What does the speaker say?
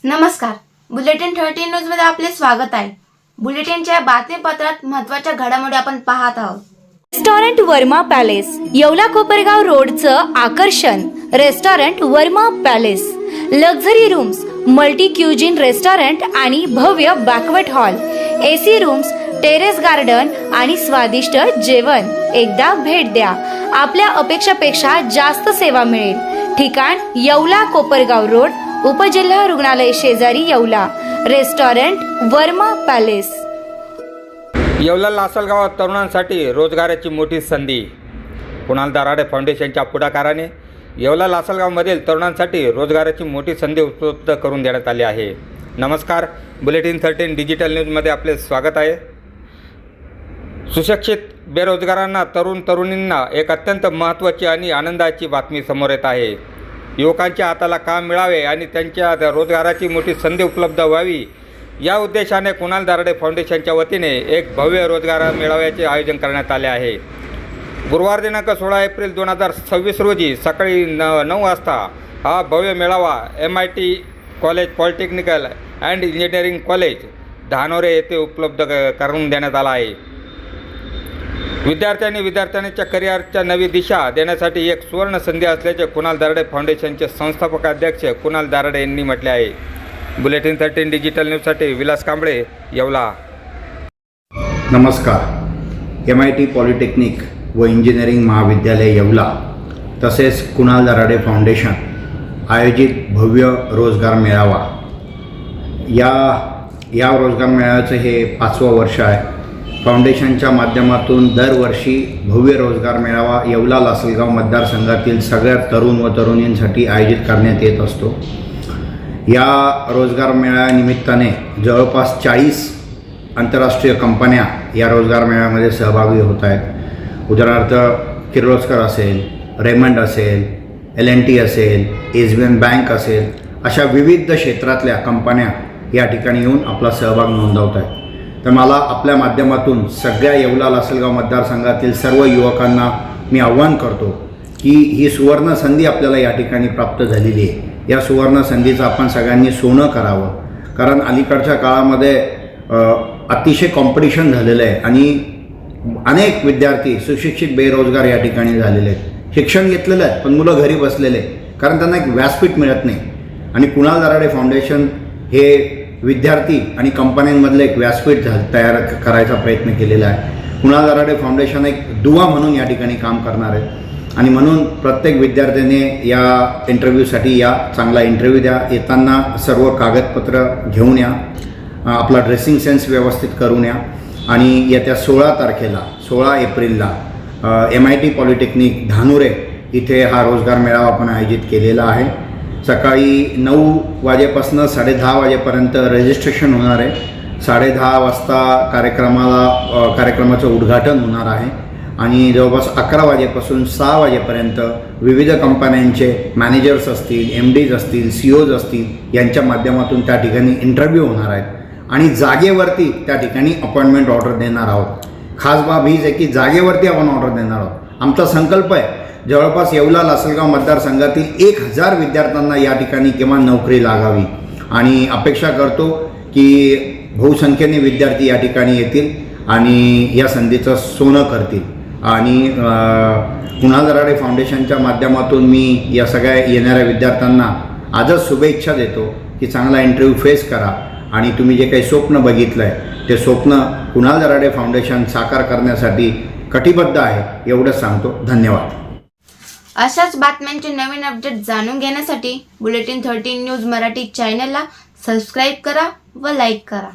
नमस्कार, bulletin 13 news मध्ये आपले स्वागत आहे। बुलेटिनच्या बातमीपत्रात महत्त्वाच्या घडामोडी आपण पाहत आहोत। रेस्टॉरंट वर्मा पॅलेस, येवला कोपरगाव रोडचं आकर्षण। Restaurant Verma palace, luxury rooms, multi cuisine restaurant आणि भव्य banquet hall, AC rooms, terrace garden आणि स्वादिष्ट जेवण। एकदा भेट द्या, आपल्या अपेक्षापेक्षा जास्त सेवा मिळेल। ठिकाण येवला कोपरगाव रोड, उपजिल्हा रुग्णालय शेजारी येवला। Restaurant Verma palace. येवला लासलगावात तरुणांसाठी रोजगाराची मोठी संधी। कुणाल दराडे फाउंडेशनच्या पुढाकाराने येवला लासलगावमधील तरुणांसाठी रोजगाराची मोठी संधी उपलब्ध करून देण्यात आली आहे। नमस्कार, बुलेटिन 13 डिजिटल न्यूजमध्ये आपले स्वागत आहे। सुशिक्षित बेरोजगारांना तरुणींना एक अत्यंत महत्त्वाची आणि आनंदाची बातमी समोर येत आहे। युवकांच्या हाताला काम मिळावे आणि त्यांच्या रोजगाराची मोठी संधी उपलब्ध व्हावी या उद्देशाने कुणाल दराडे फाउंडेशनच्या वतीने एक भव्य रोजगार मेळाव्याचे आयोजन करण्यात आले आहे। गुरुवार दिनांक 16 एप्रिल 2026 रोजी सकाळी 9 वाजता हा भव्य मेळावा MIT college polytechnical and engineering college Dhanore येथे उपलब्ध करून देण्यात आला आहे। विद्यार्थ्यांच्या करिअरच्या नवी दिशा देण्यासाठी एक सुवर्ण संधी असल्याचे कुणाल दराडे फाउंडेशनचे संस्थापक अध्यक्ष कुणाल दराडे यांनी म्हटले आहे। बुलेटिन 13 डिजिटल न्यूजसाठी विलास कांबळे, येवला। नमस्कार, MIT पॉलिटेक्निक व इंजिनिअरिंग महाविद्यालय येवला तसेच कुणाल दराडे फाउंडेशन आयोजित भव्य रोजगार मेळावा या रोजगार मेळाव्याचं हे 5वं वर्ष आहे। फाउंडेशनच्या माध्यमातून दरवर्षी भव्य रोजगार मेळावा येवला लासलगाव मतदारसंघातील सगळ्या तरुण व तरुणींसाठी आयोजित करण्यात येत असतो। या रोजगार मेळाव्यानिमित्ताने जवळपास 40 आंतरराष्ट्रीय कंपन्या या रोजगार मेळाव्यामध्ये सहभागी होत आहेत। उदाहरणार्थ किर्लोस्कर असेल, रेमंड असेल, L&T असेल, SBI बँक असेल, अशा विविध क्षेत्रातल्या कंपन्या या ठिकाणी येऊन आपला सहभाग नोंदवत आहेत। तर मला आपल्या माध्यमातून सगळ्या येवला लासलगाव मतदारसंघातील सर्व युवकांना मी आव्हान करतो की ही सुवर्ण संधी आपल्याला या ठिकाणी प्राप्त झालेली आहे। या सुवर्ण संधीचं आपण सगळ्यांनी सोनं करावं, कारण अलीकडच्या काळामध्ये अतिशय कॉम्पिटिशन झालेलं आहे आणि अनेक विद्यार्थी सुशिक्षित बेरोजगार या ठिकाणी झालेले आहेत। शिक्षण घेतलेलं आहे पण मुलं घरी बसलेले, कारण त्यांना एक व्यासपीठ मिळत नाही। आणि कुणाल दराडे फाउंडेशन हे विद्यार्थी आणि कंपन्यांमधलं एक व्यासपीठ तयार करायचा प्रयत्न केलेला आहे। कुणाल दराडे फाउंडेशन एक दुवा म्हणून या ठिकाणी काम करणार आहे आणि म्हणून प्रत्येक विद्यार्थ्याने या इंटरव्ह्यूसाठी या, चांगला इंटरव्ह्यू द्या, येताना सर्व कागदपत्र घेऊन या, आपला ड्रेसिंग सेन्स व्यवस्थित करून या आणि येत्या 16 एप्रिलला MIT पॉलिटेक्निक धानोरे इथे हा रोजगार मेळावा आपण आयोजित केलेला आहे। सकाळी 9 वाजेपासून 10:30 वाजेपर्यंत रजिस्ट्रेशन होणार आहे। 10:30 वाजता कार्यक्रमाचं उद्घाटन होणार आहे आणि जवळपास 11 वाजेपासून 6 वाजेपर्यंत विविध कंपन्यांचे मॅनेजर्स असतील, MDs असतील, CEOs असतील यांच्या माध्यमातून त्या ठिकाणी इंटरव्ह्यू होणार आहेत आणि जागेवरती त्या ठिकाणी अपॉइंटमेंट ऑर्डर देणार आहोत। खास बाब हीच आहे की जागेवरती आपण ऑर्डर देणार आहोत। आमचा संकल्प आहे जवळपास येवला लासलगाव मतदारसंघातील 1000 विद्यार्थ्यांना या ठिकाणी किमान नोकरी लागावी आणि अपेक्षा करतो की बहुसंख्येने विद्यार्थी या ठिकाणी येतील आणि या संधीचं सोनं करतील। आणि कुणाल दराडे फाउंडेशनच्या माध्यमातून मी या सगळ्या येणाऱ्या विद्यार्थ्यांना आजच शुभेच्छा देतो की चांगला इंटरव्ह्यू फेस करा आणि तुम्ही जे काही स्वप्न बघितलं आहे ते स्वप्न कुणाल दराडे फाउंडेशन साकार करण्यासाठी कटिबद्ध आहे, एवढंच सांगतो। धन्यवाद। अशाच बातम्यांचे नवीन अपडेट जाणून घेण्यासाठी बुलेटिन 13 न्यूज मराठी चॅनलला सबस्क्राईब करा व लाईक करा।